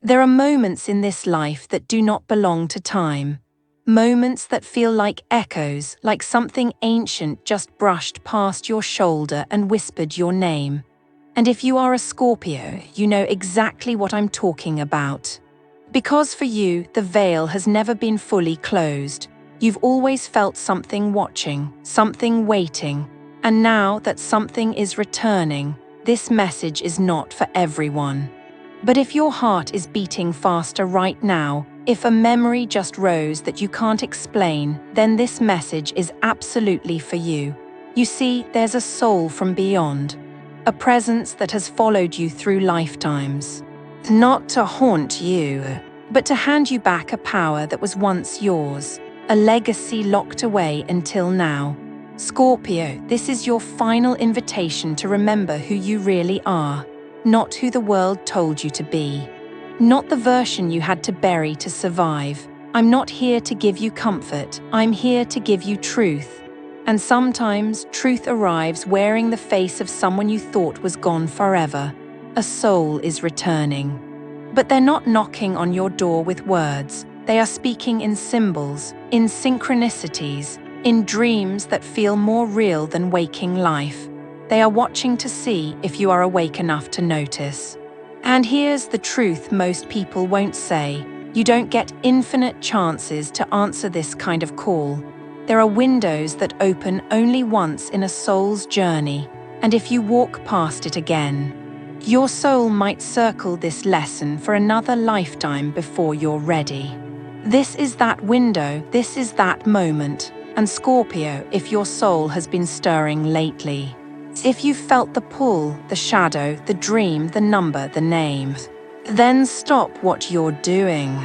There are moments in this life that do not belong to time. Moments that feel like echoes, like something ancient just brushed past your shoulder and whispered your name. And if you are a Scorpio, you know exactly what I'm talking about. Because for you, the veil has never been fully closed. You've always felt something watching, something waiting. And now that something is returning, this message is not for everyone. But if your heart is beating faster right now, if a memory just rose that you can't explain, then this message is absolutely for you. You see, there's a soul from beyond, a presence that has followed you through lifetimes. Not to haunt you, but to hand you back a power that was once yours, a legacy locked away until now. Scorpio, this is your final invitation to remember who you really are. Not who the world told you to be. Not the version you had to bury to survive. I'm not here to give you comfort, I'm here to give you truth. And sometimes, truth arrives wearing the face of someone you thought was gone forever. A soul is returning. But they're not knocking on your door with words. They are speaking in symbols, in synchronicities, in dreams that feel more real than waking life. They are watching to see if you are awake enough to notice. And here's the truth most people won't say. You don't get infinite chances to answer this kind of call. There are windows that open only once in a soul's journey, and if you walk past it again, your soul might circle this lesson for another lifetime before you're ready. This is that window, this is that moment. And Scorpio, if your soul has been stirring lately, if you felt the pull, the shadow, the dream, the number, the name, then stop what you're doing.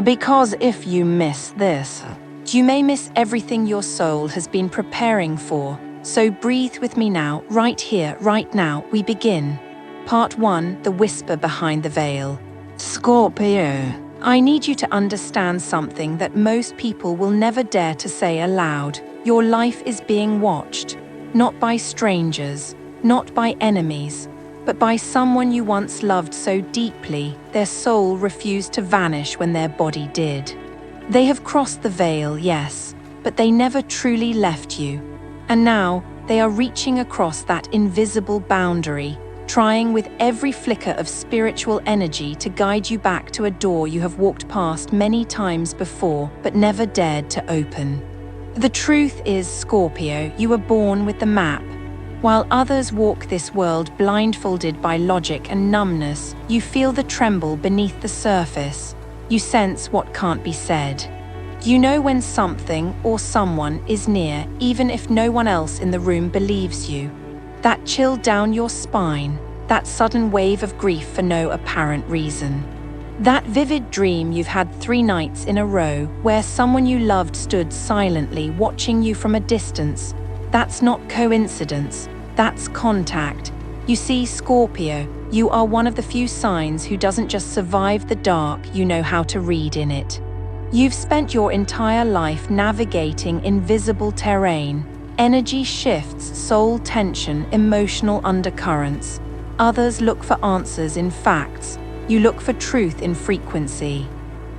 Because if you miss this, you may miss everything your soul has been preparing for. So breathe with me now, right here, right now, we begin. Part 1, the whisper behind the veil. Scorpio, I need you to understand something that most people will never dare to say aloud. Your life is being watched. Not by strangers, not by enemies, but by someone you once loved so deeply, their soul refused to vanish when their body did. They have crossed the veil, yes, but they never truly left you. And now, they are reaching across that invisible boundary, trying with every flicker of spiritual energy to guide you back to a door you have walked past many times before, but never dared to open. The truth is, Scorpio, you were born with the map. While others walk this world blindfolded by logic and numbness, you feel the tremble beneath the surface. You sense what can't be said. You know when something or someone is near, even if no one else in the room believes you. That chill down your spine, that sudden wave of grief for no apparent reason. That vivid dream you've had 3 nights in a row where someone you loved stood silently watching you from a distance. That's not coincidence, that's contact. You see, Scorpio, you are one of the few signs who doesn't just survive the dark, you know how to read in it. You've spent your entire life navigating invisible terrain, energy shifts, soul tension, emotional undercurrents. Others look for answers in facts. You look for truth in frequency.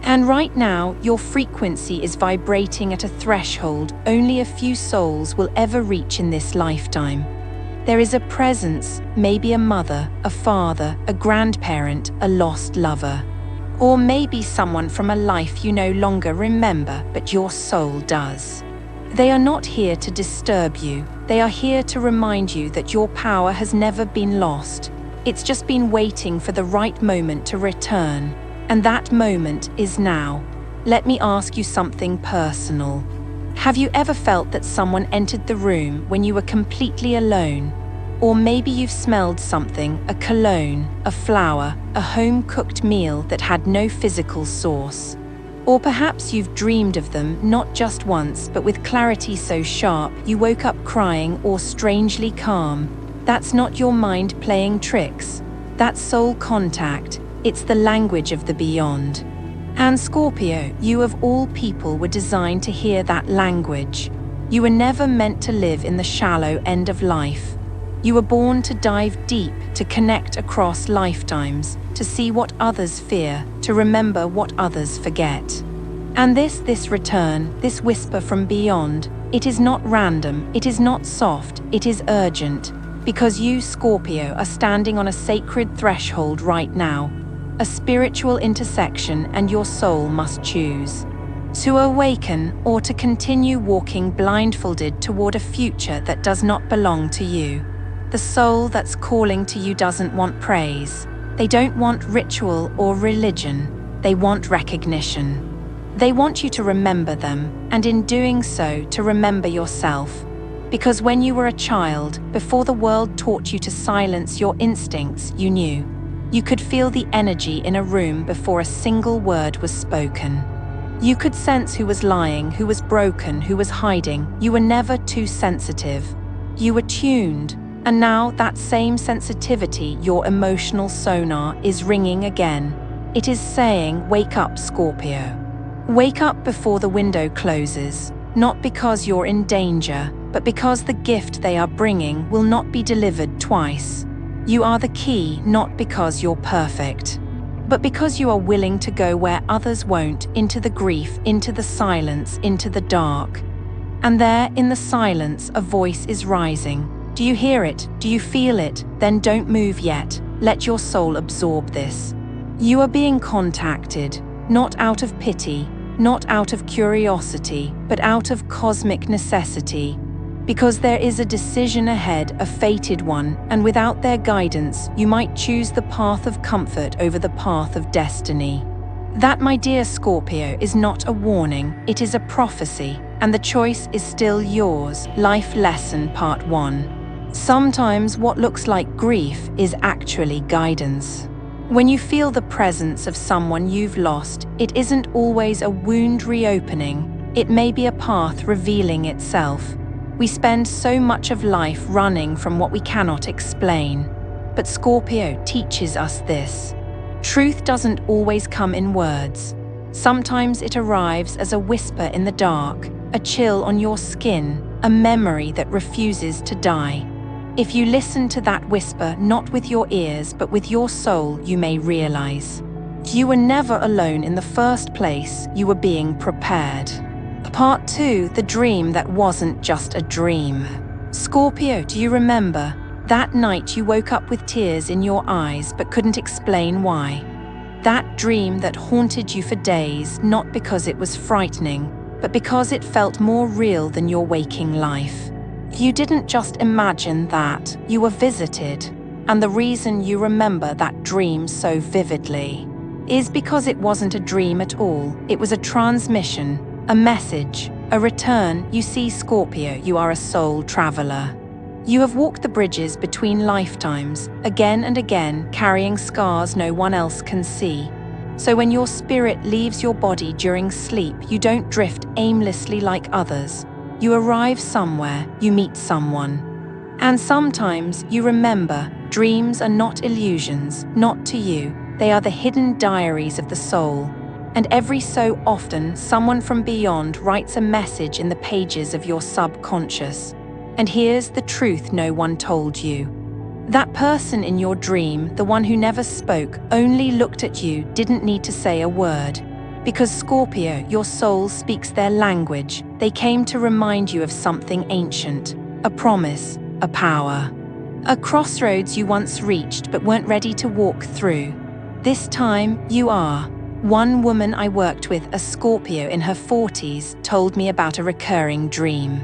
And right now, your frequency is vibrating at a threshold only a few souls will ever reach in this lifetime. There is a presence, maybe a mother, a father, a grandparent, a lost lover. Or maybe someone from a life you no longer remember, but your soul does. They are not here to disturb you. They are here to remind you that your power has never been lost. It's just been waiting for the right moment to return. And that moment is now. Let me ask you something personal. Have you ever felt that someone entered the room when you were completely alone? Or maybe you've smelled something, a cologne, a flower, a home-cooked meal that had no physical source. Or perhaps you've dreamed of them not just once, but with clarity so sharp you woke up crying or strangely calm. That's not your mind playing tricks. That's soul contact. It's the language of the beyond. And Scorpio, you of all people were designed to hear that language. You were never meant to live in the shallow end of life. You were born to dive deep, to connect across lifetimes, to see what others fear, to remember what others forget. And this return, this whisper from beyond, it is not random, it is not soft, it is urgent. Because you, Scorpio, are standing on a sacred threshold right now, a spiritual intersection, and your soul must choose. To awaken or to continue walking blindfolded toward a future that does not belong to you. The soul that's calling to you doesn't want praise. They don't want ritual or religion. They want recognition. They want you to remember them, and in doing so, to remember yourself. Because when you were a child, before the world taught you to silence your instincts, you knew. You could feel the energy in a room before a single word was spoken. You could sense who was lying, who was broken, who was hiding. You were never too sensitive. You were tuned. And now that same sensitivity, your emotional sonar, is ringing again. It is saying, wake up, Scorpio. Wake up before the window closes, not because you're in danger, but because the gift they are bringing will not be delivered twice. You are the key, not because you're perfect, but because you are willing to go where others won't, into the grief, into the silence, into the dark. And there, in the silence, a voice is rising. Do you hear it? Do you feel it? Then don't move yet. Let your soul absorb this. You are being contacted, not out of pity, not out of curiosity, but out of cosmic necessity. Because there is a decision ahead, a fated one, and without their guidance, you might choose the path of comfort over the path of destiny. That, my dear Scorpio, is not a warning, it is a prophecy, and the choice is still yours. Life Lesson Part 1. Sometimes what looks like grief is actually guidance. When you feel the presence of someone you've lost, it isn't always a wound reopening, it may be a path revealing itself. We spend so much of life running from what we cannot explain. But Scorpio teaches us this. Truth doesn't always come in words. Sometimes it arrives as a whisper in the dark, a chill on your skin, a memory that refuses to die. If you listen to that whisper, not with your ears, but with your soul, you may realize. You were never alone in the first place, you were being prepared. Part 2, the dream that wasn't just a dream. Scorpio, do you remember? That night you woke up with tears in your eyes but couldn't explain why. That dream that haunted you for days, not because it was frightening, but because it felt more real than your waking life. You didn't just imagine that, you were visited. And the reason you remember that dream so vividly is because it wasn't a dream at all. It was a transmission, a message, a return. You see, Scorpio, you are a soul traveler. You have walked the bridges between lifetimes, again and again, carrying scars no one else can see. So when your spirit leaves your body during sleep, you don't drift aimlessly like others. You arrive somewhere, you meet someone. And sometimes you remember, dreams are not illusions, not to you. They are the hidden diaries of the soul. And every so often, someone from beyond writes a message in the pages of your subconscious. And here's the truth no one told you. That person in your dream, the one who never spoke, only looked at you, didn't need to say a word. Because Scorpio, your soul speaks their language. They came to remind you of something ancient, a promise, a power. A crossroads you once reached but weren't ready to walk through. This time, you are. One woman I worked with, a Scorpio in her 40s, told me about a recurring dream.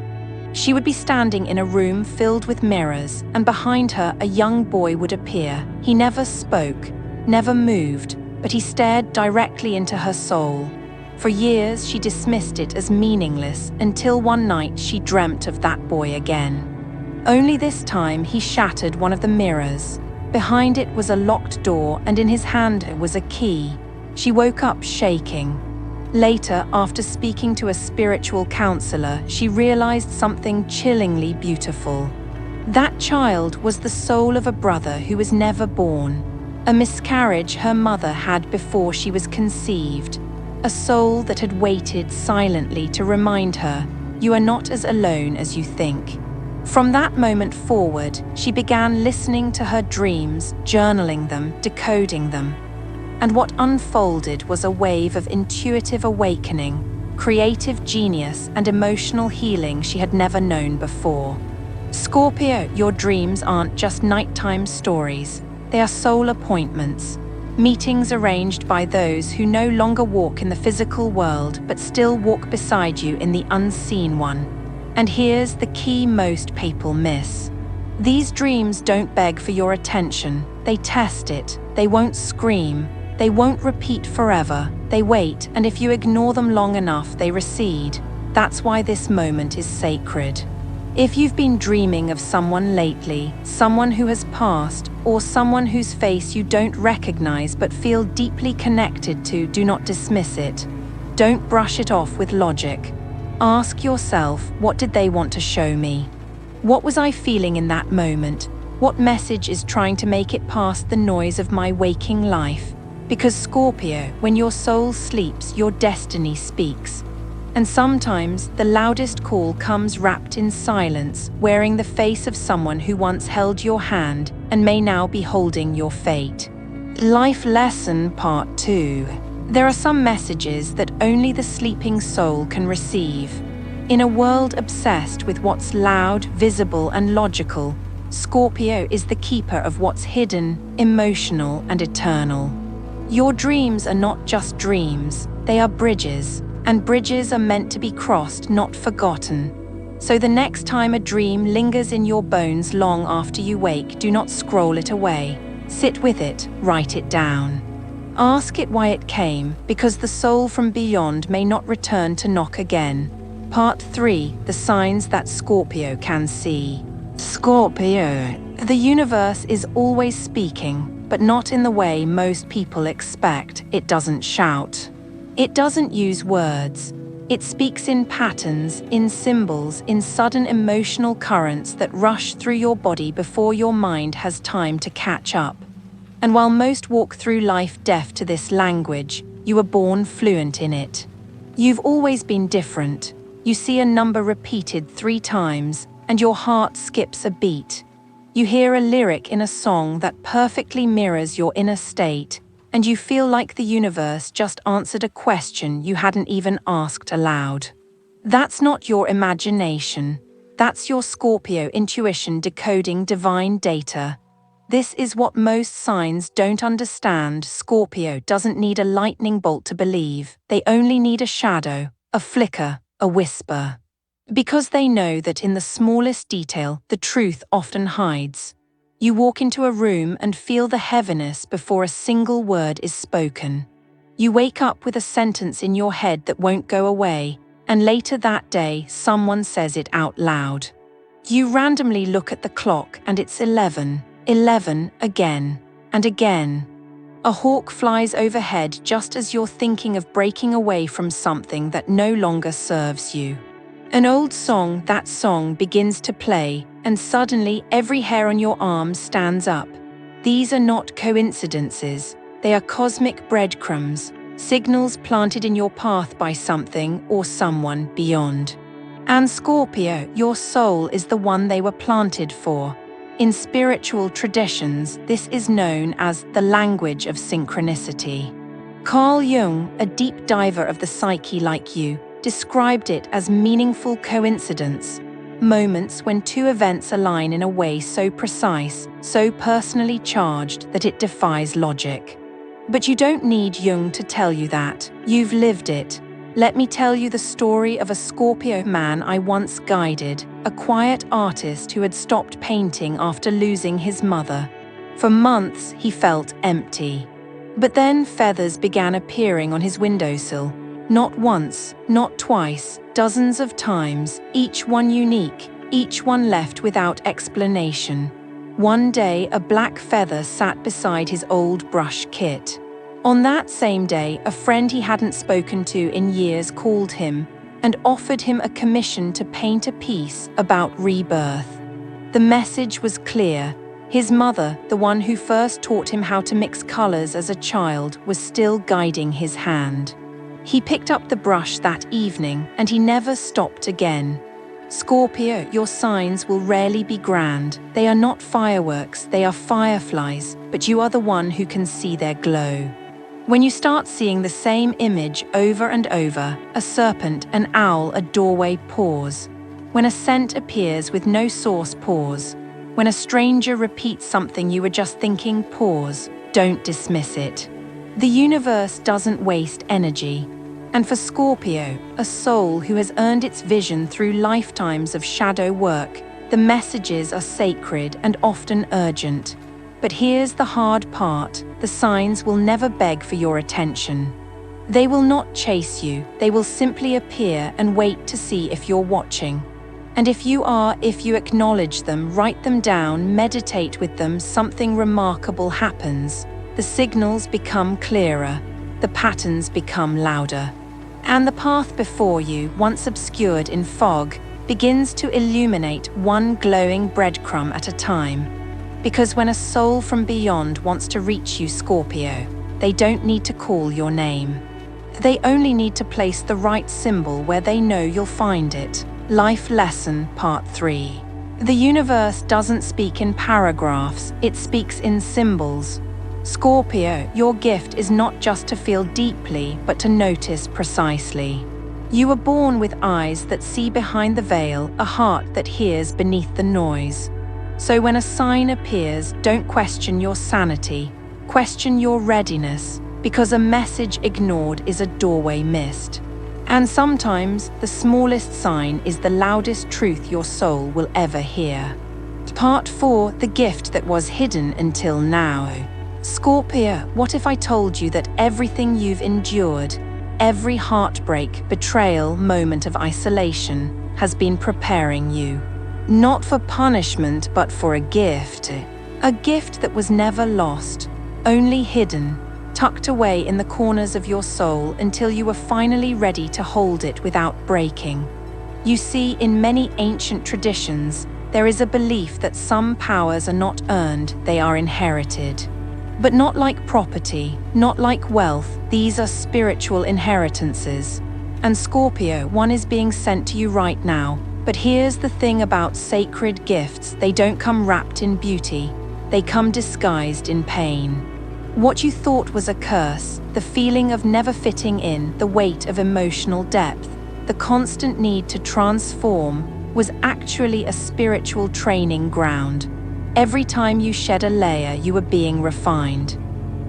She would be standing in a room filled with mirrors, and behind her a young boy would appear. He never spoke, never moved, but he stared directly into her soul. For years she dismissed it as meaningless, until one night she dreamt of that boy again. Only this time he shattered one of the mirrors. Behind it was a locked door, and in his hand was a key. She woke up shaking. Later, after speaking to a spiritual counselor, she realized something chillingly beautiful. That child was the soul of a brother who was never born. A miscarriage her mother had before she was conceived. A soul that had waited silently to remind her, you are not as alone as you think. From that moment forward, she began listening to her dreams, journaling them, decoding them. And what unfolded was a wave of intuitive awakening, creative genius, and emotional healing she had never known before. Scorpio, your dreams aren't just nighttime stories. They are soul appointments, meetings arranged by those who no longer walk in the physical world but still walk beside you in the unseen one. And here's the key most people miss. These dreams don't beg for your attention. They test it. They won't scream. They won't repeat forever. They wait, and if you ignore them long enough, they recede. That's why this moment is sacred. If you've been dreaming of someone lately, someone who has passed, or someone whose face you don't recognize but feel deeply connected to, do not dismiss it. Don't brush it off with logic. Ask yourself, what did they want to show me? What was I feeling in that moment? What message is trying to make it past the noise of my waking life? Because Scorpio, when your soul sleeps, your destiny speaks. And sometimes the loudest call comes wrapped in silence, wearing the face of someone who once held your hand and may now be holding your fate. Life Lesson Part 2. There are some messages that only the sleeping soul can receive. In a world obsessed with what's loud, visible, and logical, Scorpio is the keeper of what's hidden, emotional, and eternal. Your dreams are not just dreams, they are bridges, and bridges are meant to be crossed, not forgotten. So the next time a dream lingers in your bones long after you wake, do not scroll it away. Sit with it, write it down. Ask it why it came, because the soul from beyond may not return to knock again. Part 3. The signs that Scorpio can see. Scorpio. The universe is always speaking, but not in the way most people expect. It doesn't shout. It doesn't use words. It speaks in patterns, in symbols, in sudden emotional currents that rush through your body before your mind has time to catch up. And while most walk through life deaf to this language, you were born fluent in it. You've always been different. You see a number repeated 3 times, and your heart skips a beat. You hear a lyric in a song that perfectly mirrors your inner state, and you feel like the universe just answered a question you hadn't even asked aloud. That's not your imagination. That's your Scorpio intuition decoding divine data. This is what most signs don't understand. Scorpio doesn't need a lightning bolt to believe. They only need a shadow, a flicker, a whisper. Because they know that in the smallest detail, the truth often hides. You walk into a room and feel the heaviness before a single word is spoken. You wake up with a sentence in your head that won't go away, and later that day, someone says it out loud. You randomly look at the clock and it's 11 again, and again. A hawk flies overhead just as you're thinking of breaking away from something that no longer serves you. An old song, that song begins to play, and suddenly every hair on your arm stands up. These are not coincidences. They are cosmic breadcrumbs, signals planted in your path by something or someone beyond. And Scorpio, your soul is the one they were planted for. In spiritual traditions, this is known as the language of synchronicity. Carl Jung, a deep diver of the psyche like you, described it as meaningful coincidence, moments when 2 events align in a way so precise, so personally charged that it defies logic. But you don't need Jung to tell you that. You've lived it. Let me tell you the story of a Scorpio man I once guided, a quiet artist who had stopped painting after losing his mother. For months, he felt empty. But then feathers began appearing on his windowsill. Not once, not twice, dozens of times, each one unique, each one left without explanation. One day, a black feather sat beside his old brush kit. On that same day, a friend he hadn't spoken to in years called him and offered him a commission to paint a piece about rebirth. The message was clear. His mother, the one who first taught him how to mix colors as a child, was still guiding his hand. He picked up the brush that evening, and he never stopped again. Scorpio, your signs will rarely be grand. They are not fireworks, they are fireflies, but you are the one who can see their glow. When you start seeing the same image over and over, a serpent, an owl, a doorway, pause. When a scent appears with no source, pause. When a stranger repeats something you were just thinking, pause. Don't dismiss it. The universe doesn't waste energy. And for Scorpio, a soul who has earned its vision through lifetimes of shadow work, the messages are sacred and often urgent. But here's the hard part: the signs will never beg for your attention. They will not chase you, they will simply appear and wait to see if you're watching. And if you acknowledge them, write them down, meditate with them, something remarkable happens. The signals become clearer, the patterns become louder. And the path before you, once obscured in fog, begins to illuminate one glowing breadcrumb at a time. Because when a soul from beyond wants to reach you, Scorpio, they don't need to call your name. They only need to place the right symbol where they know you'll find it. Life Lesson Part 3. The universe doesn't speak in paragraphs, it speaks in symbols. Scorpio, your gift is not just to feel deeply, but to notice precisely. You were born with eyes that see behind the veil, a heart that hears beneath the noise. So when a sign appears, don't question your sanity, question your readiness, because a message ignored is a doorway missed. And sometimes, the smallest sign is the loudest truth your soul will ever hear. Part 4, the gift that was hidden until now. Scorpio, what if I told you that everything you've endured, every heartbreak, betrayal, moment of isolation, has been preparing you? Not for punishment, but for a gift. A gift that was never lost, only hidden, tucked away in the corners of your soul until you were finally ready to hold it without breaking. You see, in many ancient traditions, there is a belief that some powers are not earned, they are inherited. But not like property, not like wealth, these are spiritual inheritances. And Scorpio, one is being sent to you right now. But here's the thing about sacred gifts: they don't come wrapped in beauty, they come disguised in pain. What you thought was a curse, the feeling of never fitting in, the weight of emotional depth, the constant need to transform, was actually a spiritual training ground. Every time you shed a layer, you were being refined.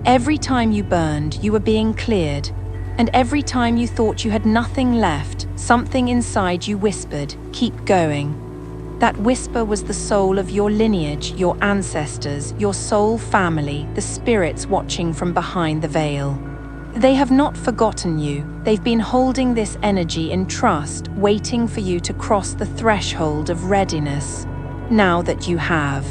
Every time you burned, you were being cleared. And every time you thought you had nothing left, something inside you whispered, "Keep going." That whisper was the soul of your lineage, your ancestors, your soul family, the spirits watching from behind the veil. They have not forgotten you. They've been holding this energy in trust, waiting for you to cross the threshold of readiness. Now that you have.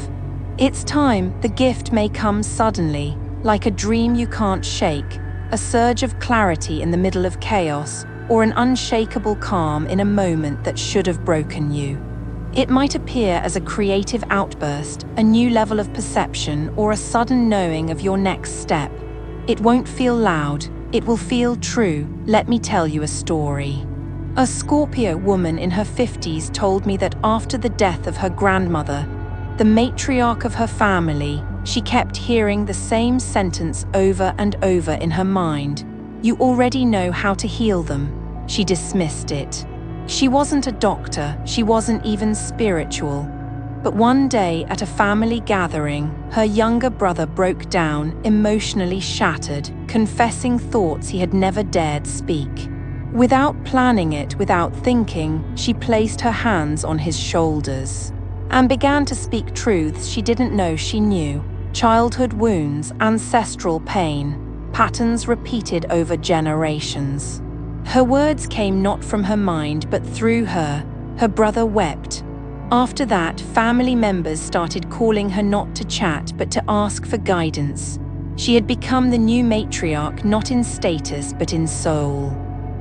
It's time. The gift may come suddenly, like a dream you can't shake, a surge of clarity in the middle of chaos, or an unshakable calm in a moment that should have broken you. It might appear as a creative outburst, a new level of perception, or a sudden knowing of your next step. It won't feel loud, it will feel true. Let me tell you a story. A Scorpio woman in her 50s told me that after the death of her grandmother, the matriarch of her family, she kept hearing the same sentence over and over in her mind. "You already know how to heal them." She dismissed it. She wasn't a doctor, she wasn't even spiritual. But one day at a family gathering, her younger brother broke down, emotionally shattered, confessing thoughts he had never dared speak. Without planning it, without thinking, she placed her hands on his shoulders and began to speak truths she didn't know she knew. Childhood wounds, ancestral pain, patterns repeated over generations. Her words came not from her mind but through her. Her brother wept. After that, family members started calling her not to chat but to ask for guidance. She had become the new matriarch, not in status but in soul.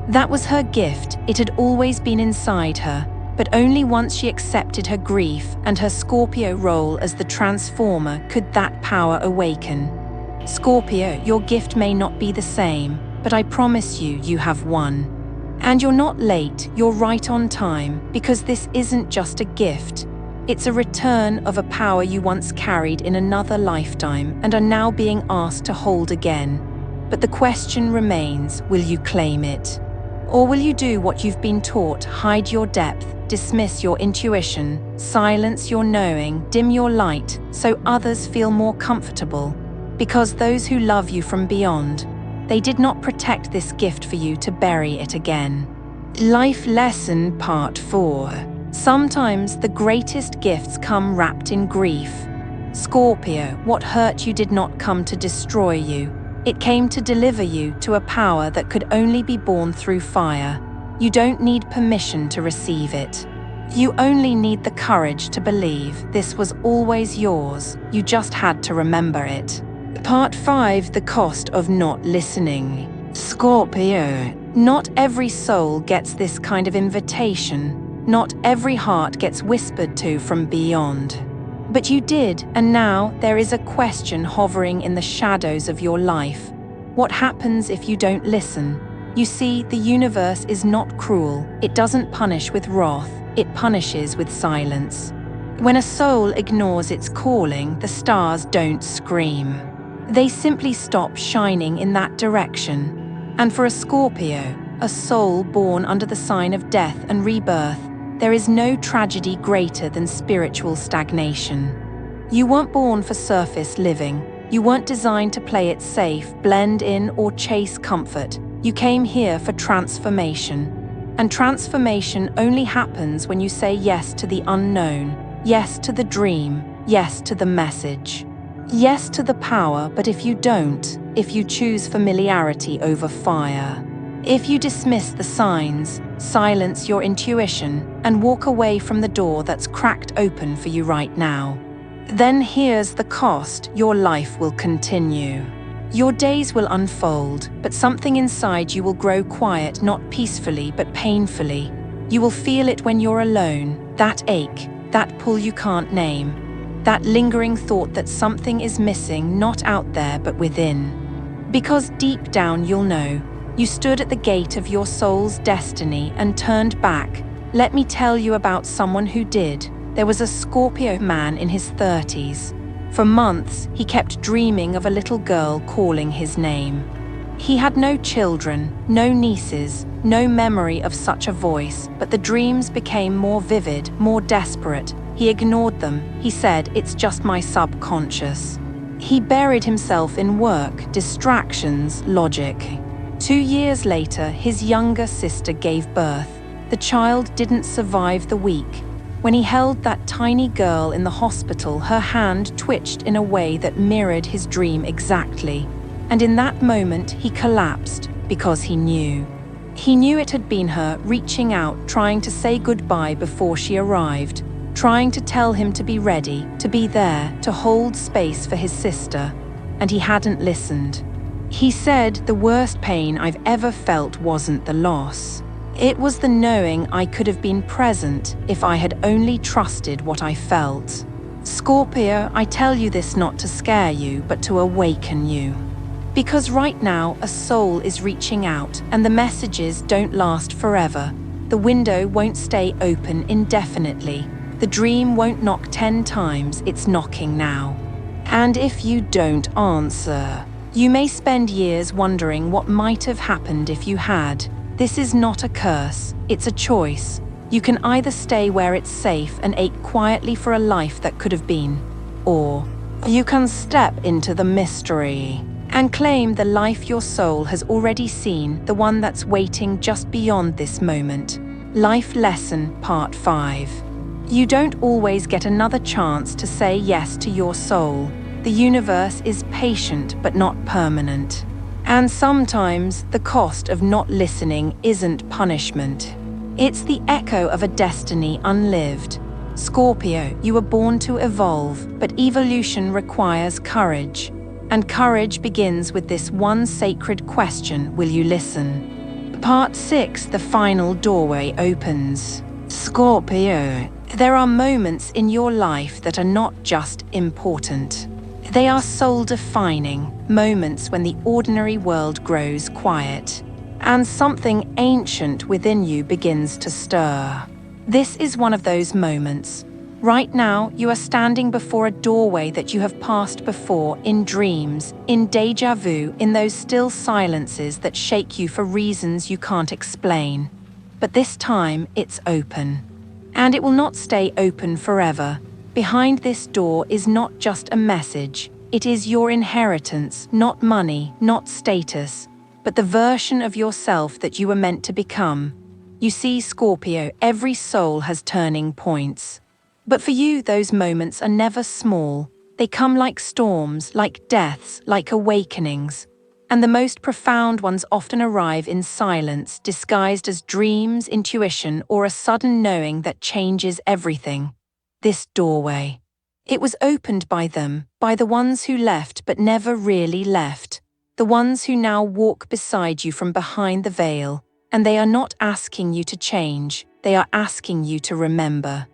That was her gift. It had always been inside her, but only once she accepted her grief and her Scorpio role as the transformer could that power awaken. Scorpio, your gift may not be the same, but I promise you, you have one. And you're not late, you're right on time, because this isn't just a gift. It's a return of a power you once carried in another lifetime and are now being asked to hold again. But the question remains, will you claim it? Or will you do what you've been taught, hide your depth, dismiss your intuition, silence your knowing, dim your light, so others feel more comfortable? Because those who love you from beyond, they did not protect this gift for you to bury it again. Life Lesson Part 4. Sometimes the greatest gifts come wrapped in grief. Scorpio, what hurt you did not come to destroy you. It came to deliver you to a power that could only be born through fire. You don't need permission to receive it. You only need the courage to believe this was always yours. You just had to remember it. Part 5. The cost of not listening. Scorpio, not every soul gets this kind of invitation. Not every heart gets whispered to from beyond. But you did, and now there is a question hovering in the shadows of your life. What happens if you don't listen? You see, the universe is not cruel. It doesn't punish with wrath, it punishes with silence. When a soul ignores its calling, the stars don't scream. They simply stop shining in that direction. And for a Scorpio, a soul born under the sign of death and rebirth, there is no tragedy greater than spiritual stagnation. You weren't born for surface living. You weren't designed to play it safe, blend in, or chase comfort. You came here for transformation. And transformation only happens when you say yes to the unknown, yes to the dream, yes to the message. Yes to the power, but if you don't, if you choose familiarity over fire, if you dismiss the signs, silence your intuition, and walk away from the door that's cracked open for you right now, then here's the cost: your life will continue. Your days will unfold, but something inside you will grow quiet, not peacefully, but painfully. You will feel it when you're alone, that ache, that pull you can't name. That lingering thought that something is missing, not out there but within. Because deep down you'll know, you stood at the gate of your soul's destiny and turned back. Let me tell you about someone who did. There was a Scorpio man in his 30s. For months, he kept dreaming of a little girl calling his name. He had no children, no nieces, no memory of such a voice, but the dreams became more vivid, more desperate. He ignored them. He said, "It's just my subconscious." He buried himself in work, distractions, logic. 2 years later, his younger sister gave birth. The child didn't survive the week. When he held that tiny girl in the hospital, her hand twitched in a way that mirrored his dream exactly. And in that moment, he collapsed because he knew. He knew it had been her reaching out, trying to say goodbye before she arrived. Trying to tell him to be ready, to be there, to hold space for his sister, and he hadn't listened. He said, "The worst pain I've ever felt wasn't the loss. It was the knowing I could have been present if I had only trusted what I felt." Scorpio, I tell you this not to scare you, but to awaken you. Because right now, a soul is reaching out, and the messages don't last forever. The window won't stay open indefinitely. The dream won't knock 10 times, it's knocking now. And if you don't answer, you may spend years wondering what might have happened if you had. This is not a curse, it's a choice. You can either stay where it's safe and ache quietly for a life that could have been, or you can step into the mystery and claim the life your soul has already seen, the one that's waiting just beyond this moment. Life Lesson Part 5. You don't always get another chance to say yes to your soul. The universe is patient but not permanent. And sometimes the cost of not listening isn't punishment. It's the echo of a destiny unlived. Scorpio, you were born to evolve, but evolution requires courage. And courage begins with this one sacred question: will you listen? Part 6. The final doorway opens. Scorpio, there are moments in your life that are not just important. They are soul-defining, moments when the ordinary world grows quiet. and something ancient within you begins to stir. This is one of those moments. Right now, you are standing before a doorway that you have passed before in dreams, in déjà vu, in those still silences that shake you for reasons you can't explain. But this time, it's open. And it will not stay open forever. Behind this door is not just a message. It is your inheritance, not money, not status, but the version of yourself that you were meant to become. You see, Scorpio, every soul has turning points. But for you, those moments are never small. They come like storms, like deaths, like awakenings. And the most profound ones often arrive in silence, disguised as dreams, intuition, or a sudden knowing that changes everything. This doorway. It was opened by them, by the ones who left but never really left. The ones who now walk beside you from behind the veil. And they are not asking you to change, they are asking you to remember.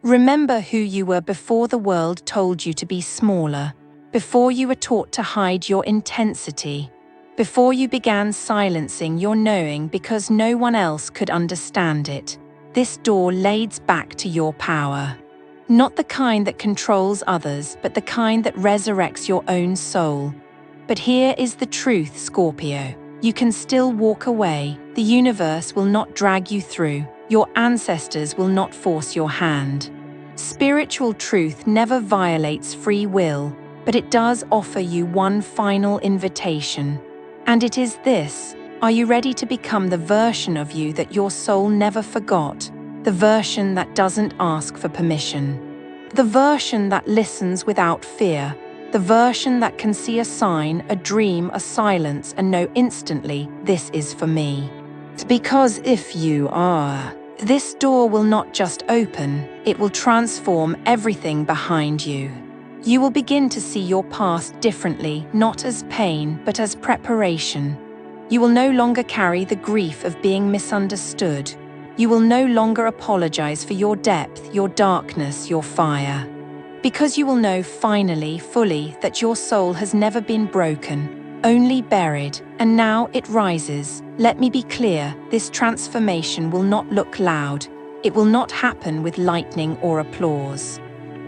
Remember who you were before the world told you to be smaller, before you were taught to hide your intensity, before you began silencing your knowing because no one else could understand it. This door leads back to your power. Not the kind that controls others, but the kind that resurrects your own soul. But here is the truth, Scorpio. You can still walk away. The universe will not drag you through. Your ancestors will not force your hand. Spiritual truth never violates free will, but it does offer you one final invitation. And it is this: are you ready to become the version of you that your soul never forgot? The version that doesn't ask for permission. The version that listens without fear. The version that can see a sign, a dream, a silence, and know instantly, this is for me. Because if you are, this door will not just open, it will transform everything behind you. You will begin to see your past differently, not as pain, but as preparation. You will no longer carry the grief of being misunderstood. You will no longer apologize for your depth, your darkness, your fire. Because you will know finally, fully, that your soul has never been broken, only buried, and now it rises. Let me be clear, this transformation will not look loud. It will not happen with lightning or applause.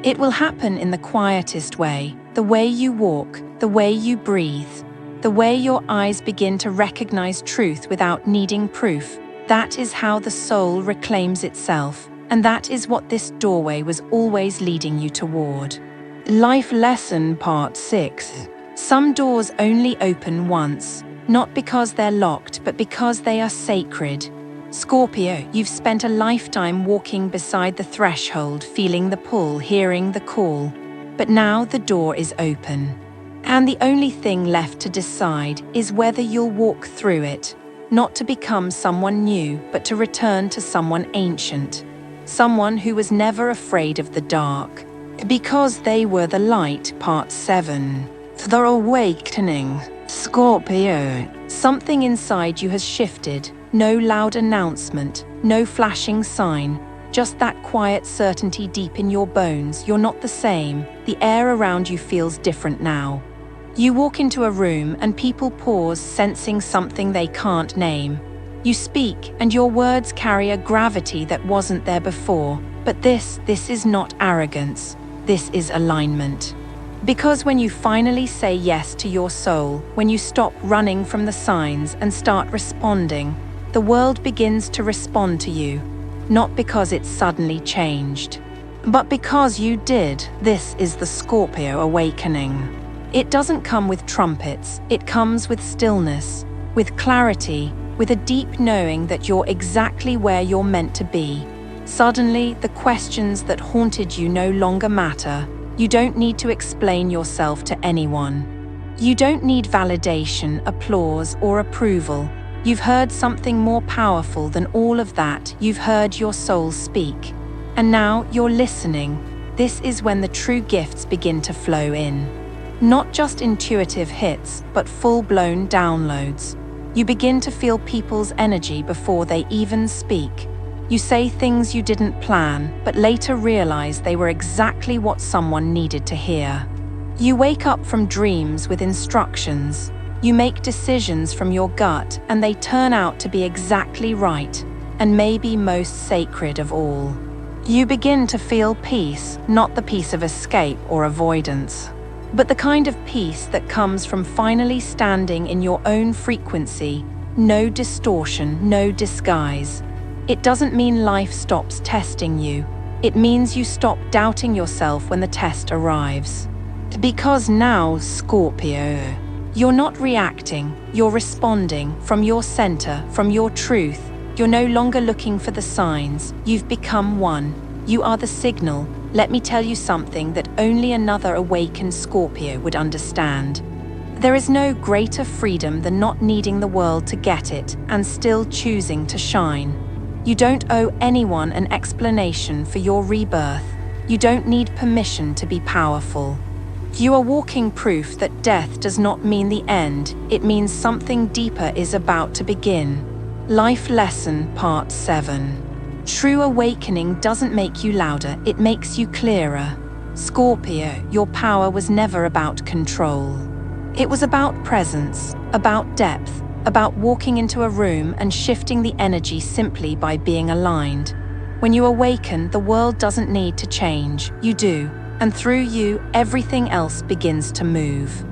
It will happen in the quietest way, the way you walk, the way you breathe, the way your eyes begin to recognize truth without needing proof. That is how the soul reclaims itself. And that is what this doorway was always leading you toward. Life Lesson Part 6. Some doors only open once, not because they're locked, but because they are sacred. Scorpio, you've spent a lifetime walking beside the threshold, feeling the pull, hearing the call. But now the door is open. And the only thing left to decide is whether you'll walk through it, not to become someone new, but to return to someone ancient. Someone who was never afraid of the dark, because they were the light. Part 7. The awakening. Scorpio. Something inside you has shifted. No loud announcement, no flashing sign, just that quiet certainty deep in your bones. You're not the same. The air around you feels different now. You walk into a room and people pause, sensing something they can't name. You speak, and your words carry a gravity that wasn't there before. But this is not arrogance. This is alignment. Because when you finally say yes to your soul, when you stop running from the signs and start responding, the world begins to respond to you. Not because it suddenly changed, but because you did. This is the Scorpio awakening. It doesn't come with trumpets. It comes with stillness, with clarity, with a deep knowing that you're exactly where you're meant to be. Suddenly, the questions that haunted you no longer matter. You don't need to explain yourself to anyone. You don't need validation, applause, or approval. You've heard something more powerful than all of that. You've heard your soul speak. And now you're listening. This is when the true gifts begin to flow in. Not just intuitive hits, but full-blown downloads. You begin to feel people's energy before they even speak. You say things you didn't plan, but later realize they were exactly what someone needed to hear. You wake up from dreams with instructions. You make decisions from your gut, and they turn out to be exactly right, and maybe most sacred of all. You begin to feel peace, not the peace of escape or avoidance, but the kind of peace that comes from finally standing in your own frequency. No distortion, no disguise. It doesn't mean life stops testing you. It means you stop doubting yourself when the test arrives. Because now, Scorpio, you're not reacting, you're responding from your center, from your truth. You're no longer looking for the signs. You've become one. You are the signal. Let me tell you something that only another awakened Scorpio would understand. There is no greater freedom than not needing the world to get it and still choosing to shine. You don't owe anyone an explanation for your rebirth. You don't need permission to be powerful. You are walking proof that death does not mean the end. It means something deeper is about to begin. Life Lesson Part 7. True awakening doesn't make you louder, it makes you clearer. Scorpio, your power was never about control. It was about presence, about depth, about walking into a room and shifting the energy simply by being aligned. When you awaken, the world doesn't need to change, you do, and through you, everything else begins to move.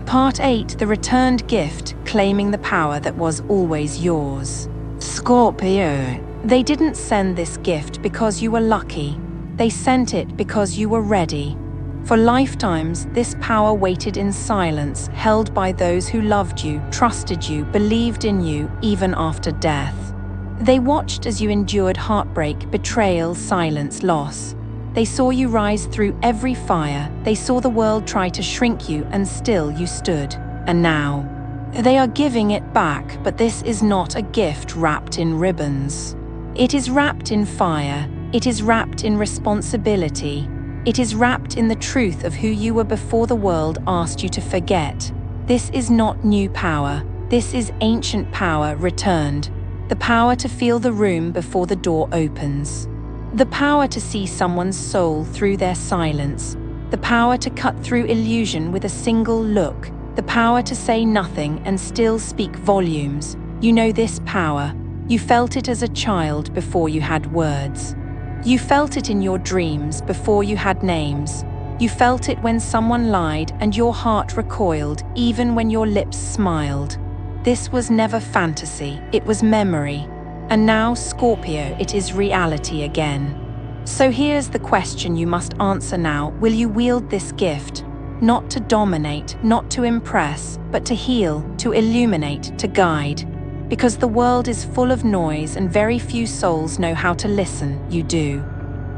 Part 8, the returned gift, claiming the power that was always yours. Scorpio, they didn't send this gift because you were lucky. They sent it because you were ready. For lifetimes, this power waited in silence, held by those who loved you, trusted you, believed in you, even after death. They watched as you endured heartbreak, betrayal, silence, loss. They saw you rise through every fire. They saw the world try to shrink you, and still you stood. And now, they are giving it back, but this is not a gift wrapped in ribbons. It is wrapped in fire. It is wrapped in responsibility. It is wrapped in the truth of who you were before the world asked you to forget. This is not new power. This is ancient power returned. The power to feel the room before the door opens. The power to see someone's soul through their silence. The power to cut through illusion with a single look. The power to say nothing and still speak volumes. You know this power. You felt it as a child before you had words. You felt it in your dreams before you had names. You felt it when someone lied and your heart recoiled, even when your lips smiled. This was never fantasy, it was memory. And now, Scorpio, it is reality again. So here's the question you must answer now. Will you wield this gift? Not to dominate, not to impress, but to heal, to illuminate, to guide. Because the world is full of noise and very few souls know how to listen, you do.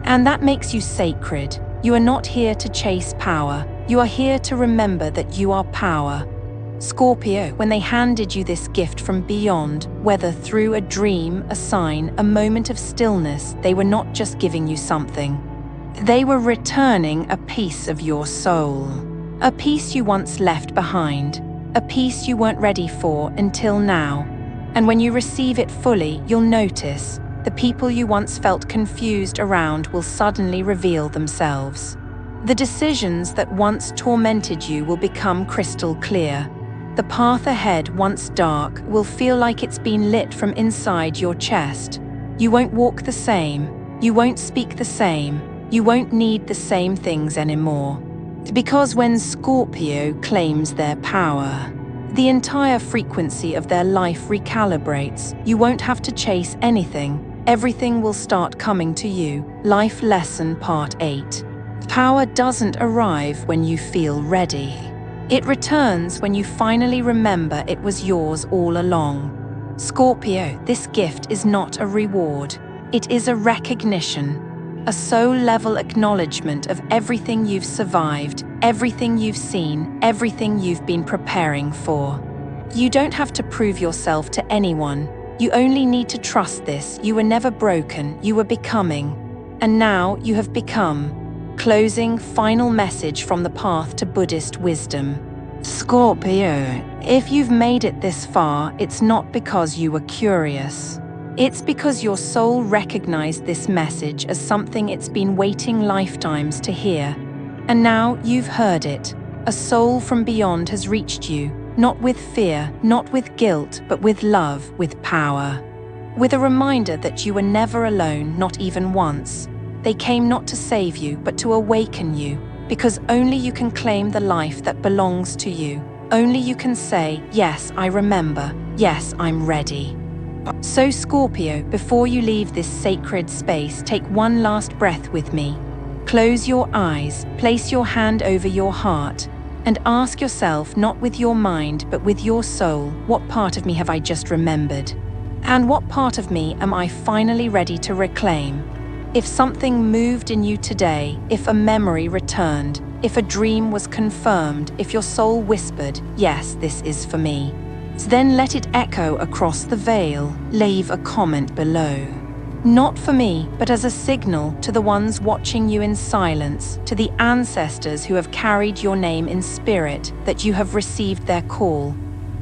And that makes you sacred. You are not here to chase power. You are here to remember that you are power. Scorpio, when they handed you this gift from beyond, whether through a dream, a sign, a moment of stillness, they were not just giving you something. They were returning a piece of your soul. A piece you once left behind. A piece you weren't ready for until now. And when you receive it fully, you'll notice the people you once felt confused around will suddenly reveal themselves. The decisions that once tormented you will become crystal clear. The path ahead, once dark, will feel like it's been lit from inside your chest. You won't walk the same. You won't speak the same. You won't need the same things anymore. Because when Scorpio claims their power, the entire frequency of their life recalibrates. You won't have to chase anything. Everything will start coming to you. Life Lesson Part 8. Power doesn't arrive when you feel ready. It returns when you finally remember it was yours all along. Scorpio, this gift is not a reward. It is a recognition, a soul-level acknowledgement of everything you've survived, everything you've seen, everything you've been preparing for. You don't have to prove yourself to anyone. You only need to trust this. You were never broken, you were becoming. And now you have become. Closing, final message from the path to Buddhist wisdom. Scorpio, if you've made it this far, it's not because you were curious. It's because your soul recognized this message as something it's been waiting lifetimes to hear. And now you've heard it. A soul from beyond has reached you. Not with fear, not with guilt, but with love, with power. With a reminder that you were never alone, not even once. They came not to save you, but to awaken you, because only you can claim the life that belongs to you. Only you can say, yes, I remember, yes, I'm ready. So Scorpio, before you leave this sacred space, take one last breath with me. Close your eyes, place your hand over your heart, and ask yourself, not with your mind, but with your soul, what part of me have I just remembered? And what part of me am I finally ready to reclaim? If something moved in you today, if a memory returned, if a dream was confirmed, if your soul whispered, yes, this is for me, then let it echo across the veil. Leave a comment below. Not for me, but as a signal to the ones watching you in silence, to the ancestors who have carried your name in spirit, that you have received their call.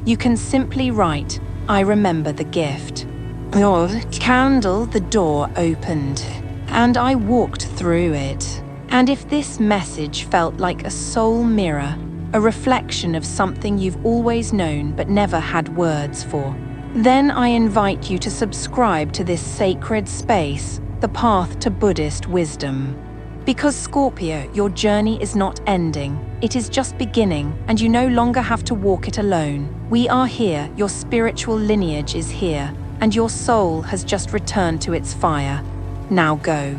You can simply write, I remember the gift. Your candle, the door opened, and I walked through it. And if this message felt like a soul mirror, a reflection of something you've always known but never had words for, then I invite you to subscribe to this sacred space, the path to Buddhist wisdom. Because Scorpio, your journey is not ending, it is just beginning, and you no longer have to walk it alone. We are here, your spiritual lineage is here, and your soul has just returned to its fire. Now go.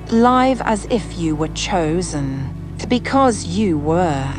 Live as if you were chosen, because you were.